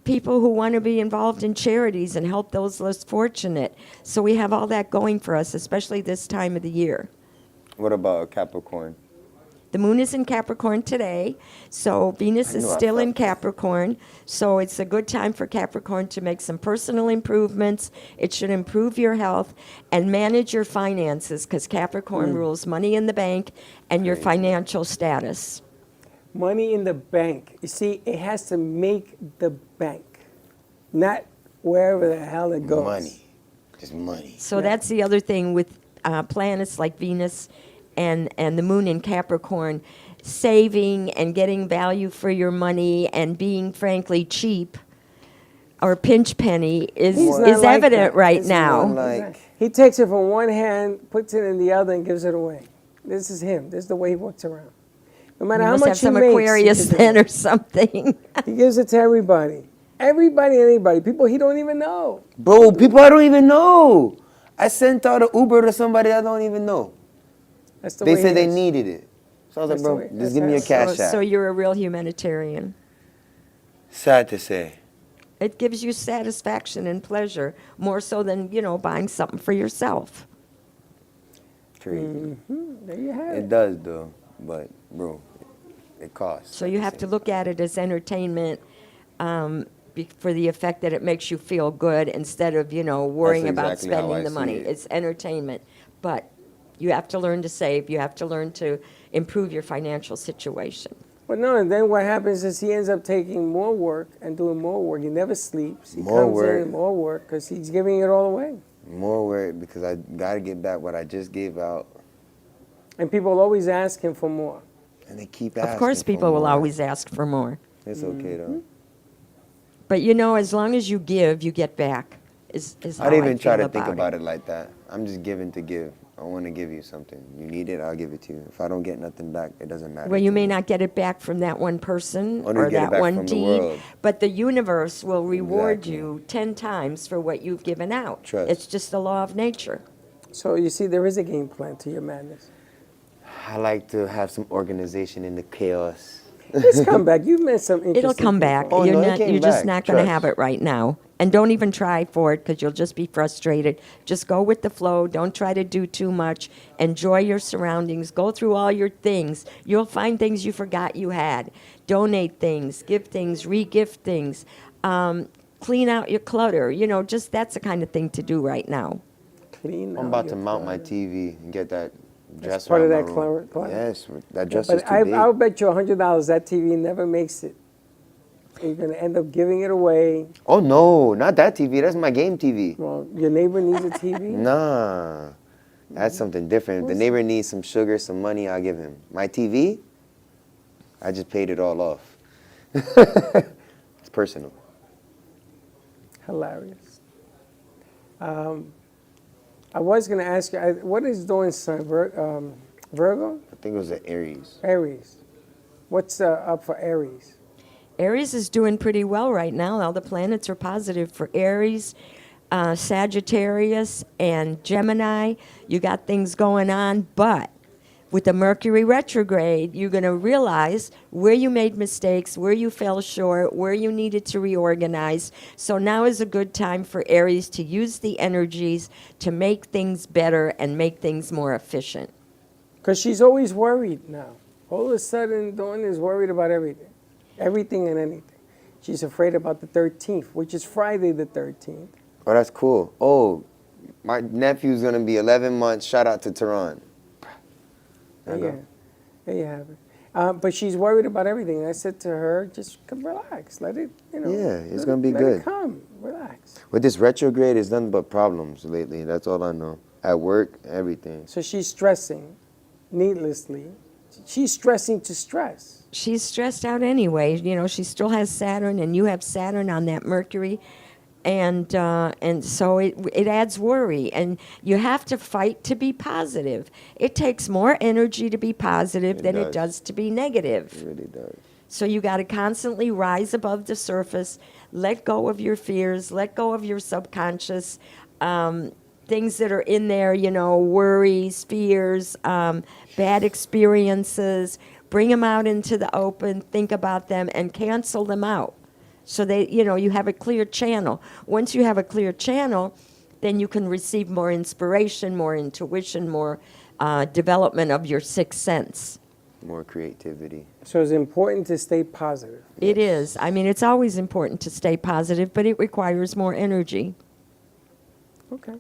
people who want to be involved in charities and help those less fortunate. So we have all that going for us, especially this time of the year. What about Capricorn? The moon is in Capricorn today, so Venus is still in Capricorn. So it's a good time for Capricorn to make some personal improvements. It should improve your health and manage your finances because Capricorn rules money in the bank and your financial status. Money in the bank. You see, it has to make the bank, not wherever the hell it goes. Money. Just money. So that's the other thing with planets like Venus and the moon in Capricorn, saving and getting value for your money and being frankly cheap or pinch penny is evident right now. He takes it from one hand, puts it in the other, and gives it away. This is him. This is the way he walks around. No matter how must much have some he makes, Aquarius then or something. He gives it to everybody. Everybody and anybody. People he don't even know. Bro, people I don't even know. I sent out an Uber to somebody I don't even know. That's the they way said he they is. needed it. So I was That's like, the bro, way- just give me a cash app. So you're a real humanitarian. Sad to say. It gives you satisfaction and pleasure, more so than, you know, buying something for yourself. Crazy. There you have It does though, but bro, it costs. So you have to look at it as entertainment for the effect that it makes you feel good instead of, you know, worrying about exactly how spending I the see money. it. It's entertainment. But you have to learn to save. You have to learn to improve your financial situation. But no, and then what happens is he ends up taking more work and doing more work. He never sleeps. He More comes work. in and more work because he's giving it all away. More work because I gotta get back what I just gave out. And people always ask him for more. And they keep asking. Of course, people will always ask for more. It's okay though. But you know, as long as you give, you get back. Is how I didn't even try feel to think about about it like that. I'm just giving to give. I want to give you something. You need it, I'll give it to you. If I don't get nothing back, it doesn't matter. Well, you may not get it back from that one person Only or get it that back one from the deed, world. but the universe will reward Exactly. you 10 times for what you've given out. Trust. It's just the law of nature. So you see, there is a game plan to your madness. I like to have some organization in the chaos. It's come back. You've met some interesting It'll come back. people. Oh, you're no, it not, came you're just back. not going to Trust. have it right now. And don't even try for it because you'll just be frustrated. Just go with the flow. Don't try to do too much. Enjoy your surroundings. Go through all your things. You'll find things you forgot you had. Donate things, give things, re-gift things. Clean out your clutter. You know, just that's the kind of thing to do right now. Clean I'm out about to your mount my clutter. TV and get that That's dresser part of out that my room. clutter. Yes, that Yeah, dresser's but too big. I'll bet you $100 that TV never makes it. You're going to end up giving it away. Oh no, not that TV. That's my game TV. Well, your neighbor needs a TV. Nah, that's something different. If the neighbor needs some sugar, some money, I'll give him. My TV, I just paid it all off. It's personal. Hilarious. I was going to ask you, what is Dawn's son, Virgo? I think it was an Aries. Aries. What's up for Aries? Aries is doing pretty well right now. All the planets are positive for Aries, Sagittarius, and Gemini. You got things going on, but with the Mercury retrograde, you're going to realize where you made mistakes, where you fell short, where you needed to reorganize. So now is a good time for Aries to use the energies to make things better and make things more efficient. Because she's always worried now. All of a sudden, Dawn is worried about everything. Everything and anything. She's afraid about the 13th, which is Friday the 13th. Oh, that's cool. Oh, my nephew's going to be 11 months. Shout out to Tehran. Yeah, there you have it. But she's worried about everything. And I said to her, just relax. Let it, Yeah, it's going to be let good. it come. Relax. With this retrograde, it's nothing but problems lately. That's all I know. At work, everything. So she's stressing needlessly. She's stressing to stress. She's stressed out anyway. You know, she still has Saturn, and you have Saturn on that Mercury. And so it adds worry, and you have to fight to be positive. It takes more energy to be positive than it does to be negative. It really does. So you got to constantly rise above the surface, let go of your fears, let go of your subconscious things that are in there, you know, worries, fears, bad experiences. Bring them out into the open, think about them, and cancel them out. So you have a clear channel. Once you have a clear channel, then you can receive more inspiration, more intuition, more development of your sixth sense. More creativity. So it's important to stay positive. It is. I mean, it's always important to stay positive, but it requires more energy. Okay.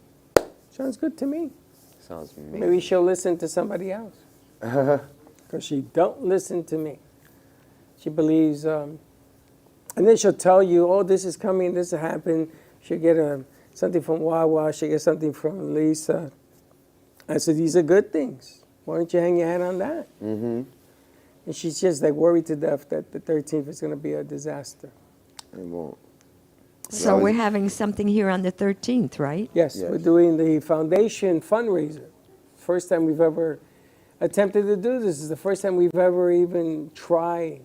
Sounds good to me. Sounds amazing. Maybe she'll listen to somebody else. Because she don't listen to me. She believes... and then she'll tell you, oh, this is coming, this will happen. She'll get something from Wawa, she'll get something from Lisa. I said, these are good things. Why don't you hang your hat on that? Mm-hmm. And she's just like worried to death that the 13th is going to be a disaster. It won't. So we're having something here on the 13th, right? Yes, we're doing the foundation fundraiser. First time we've ever attempted to do this. This is the first time we've ever even tried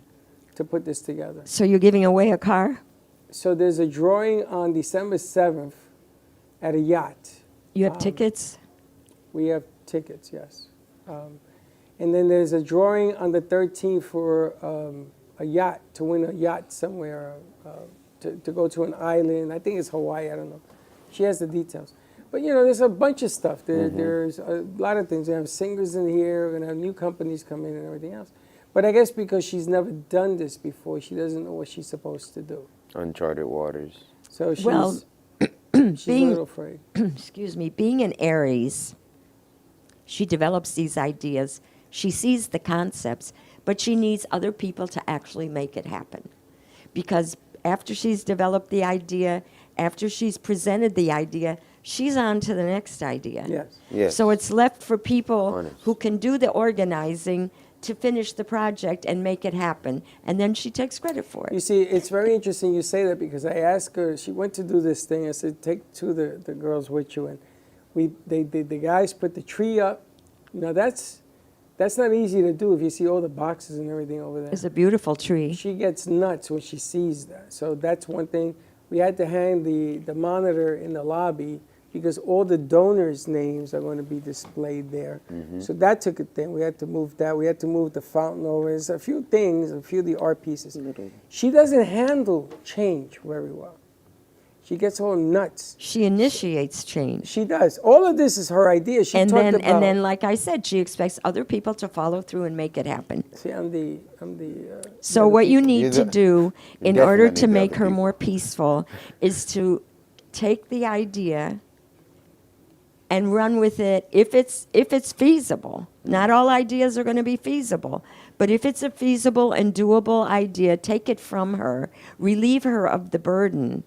to put this together. So you're giving away a car? So there's a drawing on December 7th at a yacht. You have tickets? We have tickets, yes. And then there's a drawing on the 13th for a yacht, to win a yacht somewhere, to go to an island. I think it's Hawaii, I don't know. She has the details. But, there's a bunch of stuff. There's a lot of things. We have singers in here, we're going to have new companies come in and everything else. But I guess because she's never done this before, she doesn't know what she's supposed to do. Uncharted waters. So she's, she's a little afraid. Excuse me, being an Aries, she develops these ideas. She sees the concepts, but she needs other people to actually make it happen. Because after she's developed the idea, after she's presented the idea, she's on to the next idea. Yes. So it's left for people who can do the organizing to finish the project and make it happen, and then she takes credit for it. You see, it's very interesting you say that, because I asked her, she went to do this thing, I said, take two of the girls with you, and the guys put the tree up. That's not easy to do if you see all the boxes and everything over there. It's a beautiful tree. She gets nuts when she sees that. So that's one thing. We had to hang the monitor in the lobby, because all the donors' names are going to be displayed there. Mm-hmm. So that took a thing. We had to move that. We had to move the fountain over. There's a few things, a few of the art pieces. She doesn't handle change very well. She gets all nuts. She initiates change. She does. All of this is her idea. She and talked then, about. and then, like I said, she expects other people to follow through and make it happen. See, I'm the. So what you need to do in order to definitely make the her other more peaceful is to take the idea and run with it if it's feasible. Not all ideas are going to be feasible, but if it's a feasible and doable idea, take it from her, relieve her of the burden,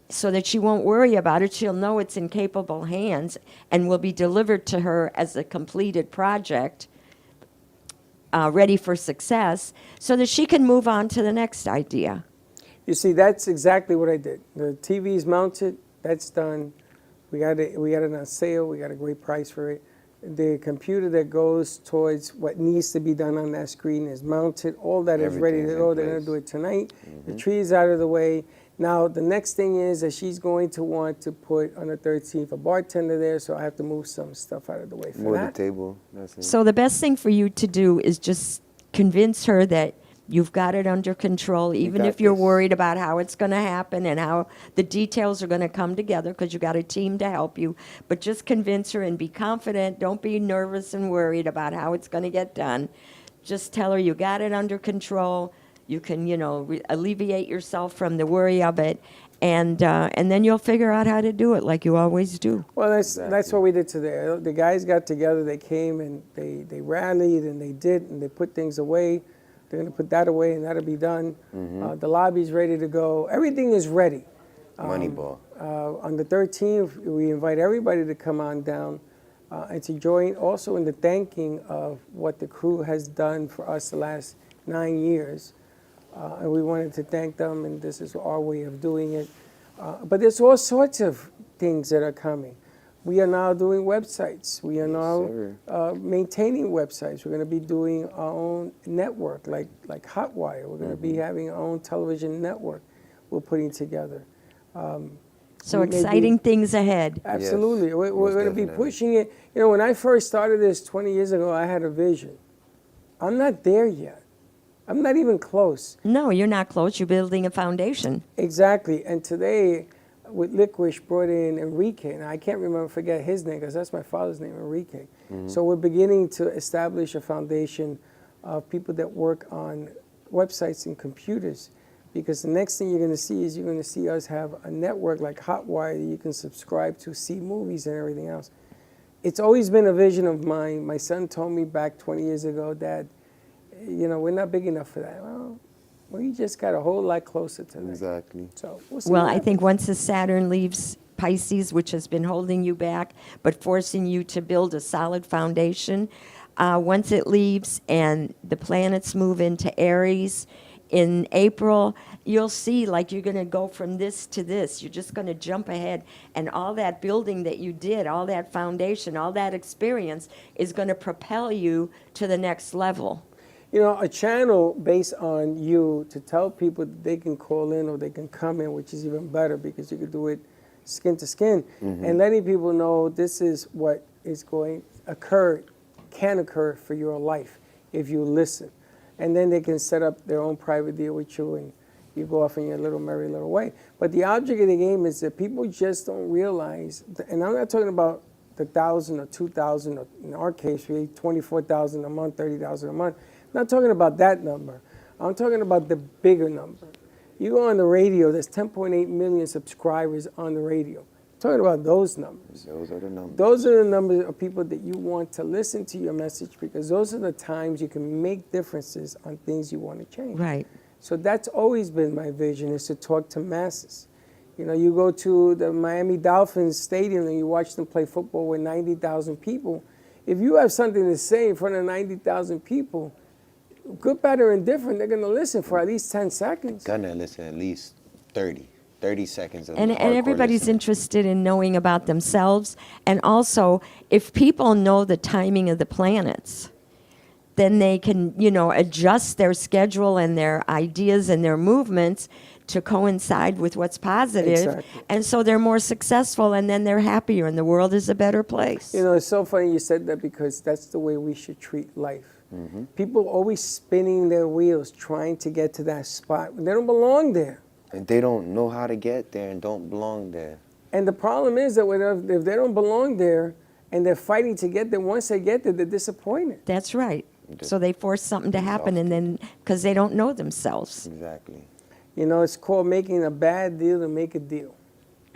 so that she won't worry about it. She'll know it's in capable hands and will be delivered to her as a completed project. ready for success, so that she can move on to the next idea. You see, that's exactly what I did. The TV's mounted. That's done. We got it on sale. We got a great price for it. The computer that goes towards what needs to be done on that screen is mounted. All that is ready to go. They're going to do it tonight. The tree is out of the way. Now, the next thing is that she's going to want to put on the 13th a bartender there, so I have to move some stuff out of the way for Move that. the table. That's it. So the best thing for you to do is just convince her that you've got it under control, even got if you're this. worried about how it's going to happen and how the details are going to come together, because you got a team to help you. But just convince her and be confident. Don't be nervous and worried about how it's going to get done. Just tell her you got it under control. You can, alleviate yourself from the worry of it, and then you'll figure out how to do it like you always do. Well, that's what we did today. The guys got together. They came and they rallied and they put things away. They're going to put that away, and that'll be done. The lobby's ready to go. Everything is ready. Moneyball. On the 13th, we invite everybody to come on down and to join also in the thanking of what the crew has done for us the last 9 years. And we wanted to thank them, and this is our way of doing it. But there's all sorts of things that are coming. We are now doing websites. We are now maintaining websites. We're going to be doing our own network, like Hotwire. We're going to be having our own television network we're putting together. So exciting things ahead. Absolutely. Yes, we're going to be pushing it. When I first started this 20 years ago, I had a vision. I'm not there yet. I'm not even close. No, you're not close. You're building a foundation. Exactly. And today, with Licorice, brought in Enrique. And I can't forget his name, because that's my father's name, Enrique. So we're beginning to establish a foundation of people that work on websites and computers. Because the next thing you're going to see is you're going to see us have a network like Hotwire that you can subscribe to, see movies and everything else. It's always been a vision of mine. My son told me back 20 years ago, Dad, we're not big enough for that. Well, we just got a whole lot closer to that. Exactly. So we'll see. Well, I think once the Saturn leaves Pisces, which has been holding you back, but forcing you to build a solid foundation, once it leaves and the planets move into Aries in April, you'll see like you're going to go from this to this. You're just going to jump ahead. And all that building that you did, all that foundation, all that experience is going to propel you to the next level. A channel based on you to tell people that they can call in or they can come in, which is even better because you could do it skin to skin, and letting people know this is what is going to can occur for your life if you listen. And then they can set up their own private deal with you and you go off in your little merry little way. But the object of the game is that people just don't realize, and I'm not talking about the 1,000 or 2,000, or in our case, we 24,000 a month, 30,000 a month. I'm not talking about that number. I'm talking about the bigger number. You go on the radio, there's 10.8 million subscribers on the radio. I'm talking about those numbers. Those are the numbers. Those are the numbers of people that you want to listen to your message, because those are the times you can make differences on things you want to change. Right. So that's always been my vision, is to talk to masses. You go to the Miami Dolphins stadium and you watch them play football with 90,000 people. If you have something to say in front of 90,000 people, good, bad, or indifferent, they're going to listen for at least 10 seconds. Gonna listen at least 30 seconds. Of And hardcore everybody's listening. interested in knowing about themselves. And also, if people know the timing of the planets, then they can, adjust their schedule and their ideas and their movements to coincide with what's positive. Exactly. And so they're more successful, and then they're happier, and the world is a better place. It's so funny you said that, because that's the way we should treat life. People always spinning their wheels trying to get to that spot. They don't belong there. And they don't know how to get there and don't belong there. And the problem is that if they don't belong there and they're fighting to get there, once they get there, they're disappointed. That's right. So they force something to happen, and then because they don't know themselves. Exactly. It's called making a bad deal to make a deal.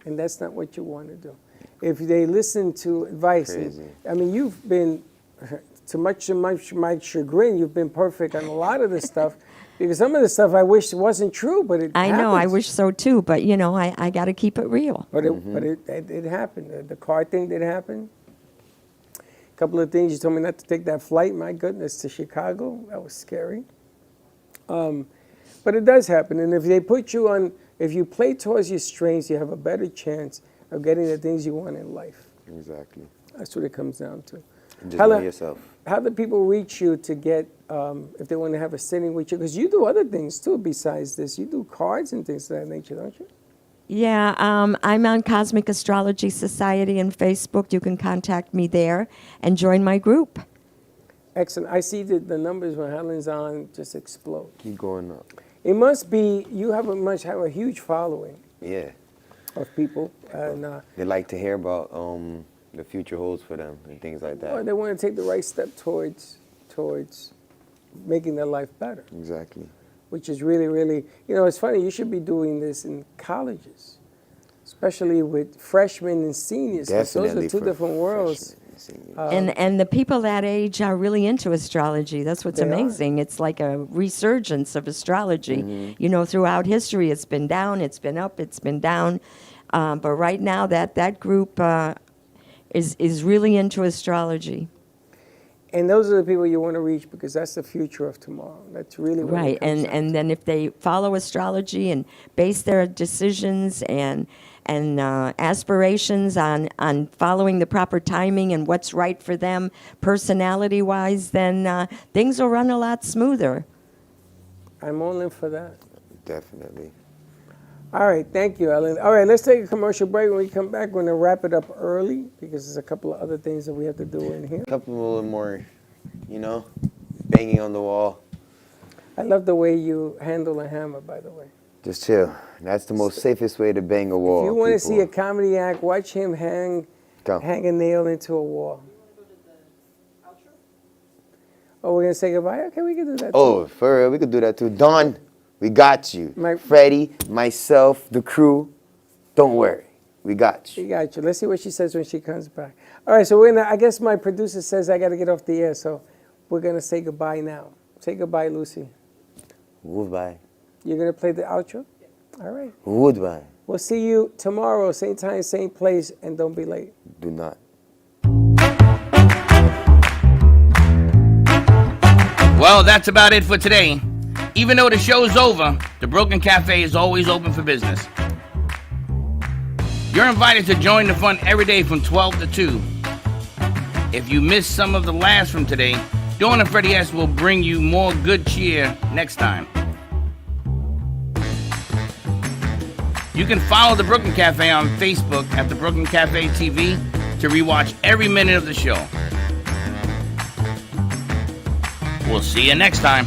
And that's not what you want to do. If they listen to advice, you've been, to much my chagrin, you've been perfect on a lot of this stuff. Because some of the stuff I wish wasn't true, but it I happens. know, I wish so too, but I got to keep it real. But it happened. The car thing did happen. A couple of things. You told me not to take that flight. My goodness, to Chicago. That was scary. But it does happen. And if they put you on, if you play towards your strengths, you have a better chance of getting the things you want in life. Exactly. That's what it comes down to. And just know yourself. How do people reach you to get, if they want to have a sitting with you? Because you do other things too besides this. You do cards and things of that nature, don't you? Yeah, I'm on Cosmic Astrology Society on Facebook. You can contact me there and join my group. Excellent. I see that the numbers when Helen's on just explode. Keep going up. It must be, you have a huge following. Yeah. Of people. And, they like to hear about the future holds for them and things like that. or they want to take the right step towards making their life better. Exactly. Which is really, really, it's funny, you should be doing this in colleges, especially with freshmen and seniors. 'Cause those are two different worlds. And the people that age are really into astrology. That's what's They are. amazing. It's like a resurgence of astrology. Mm-hmm. Throughout history, it's been down, it's been up, it's been down. But right now, that group is really into astrology. And those are the people you want to reach because that's the future of tomorrow. That's really what Right, it comes down and then if they follow astrology and base their decisions and aspirations on following the proper timing and what's right for them personality-wise, then things will run a lot smoother. I'm all in for that. Definitely. All right, thank you, Ellen. All right, let's take a commercial break. When we come back, we're going to wrap it up early because there's a couple of other things that we have to do in here. A couple more, banging on the wall. I love the way you handle a hammer, by the way. Just chill. That's the most safest way to bang a wall. If you want to people. see a comedy act, watch him hang a nail into a wall. Oh, we're going to say goodbye? Okay, we can do that too. For real, we could do that too. Dawn, we got you. Freddie, myself, the crew, don't worry. We got you. We got you. Let's see what she says when she comes back. All right, so I guess my producer says I got to get off the air, so we're going to say goodbye now. Say goodbye, Lucy. Goodbye. You're going to play the outro? All right. Goodbye. We'll see you tomorrow, same time, same place, and don't be late. Do not. Well, that's about it for today. Even though the show's over, the Broken Cafe is always open for business. You're invited to join the fun every day from 12 to 2. If you missed some of the laughs from today, Dawn and Freddie S. will bring you more good cheer next time. You can follow the Brooklyn Cafe on Facebook at the Brooklyn Cafe TV to rewatch every minute of the show. We'll see you next time.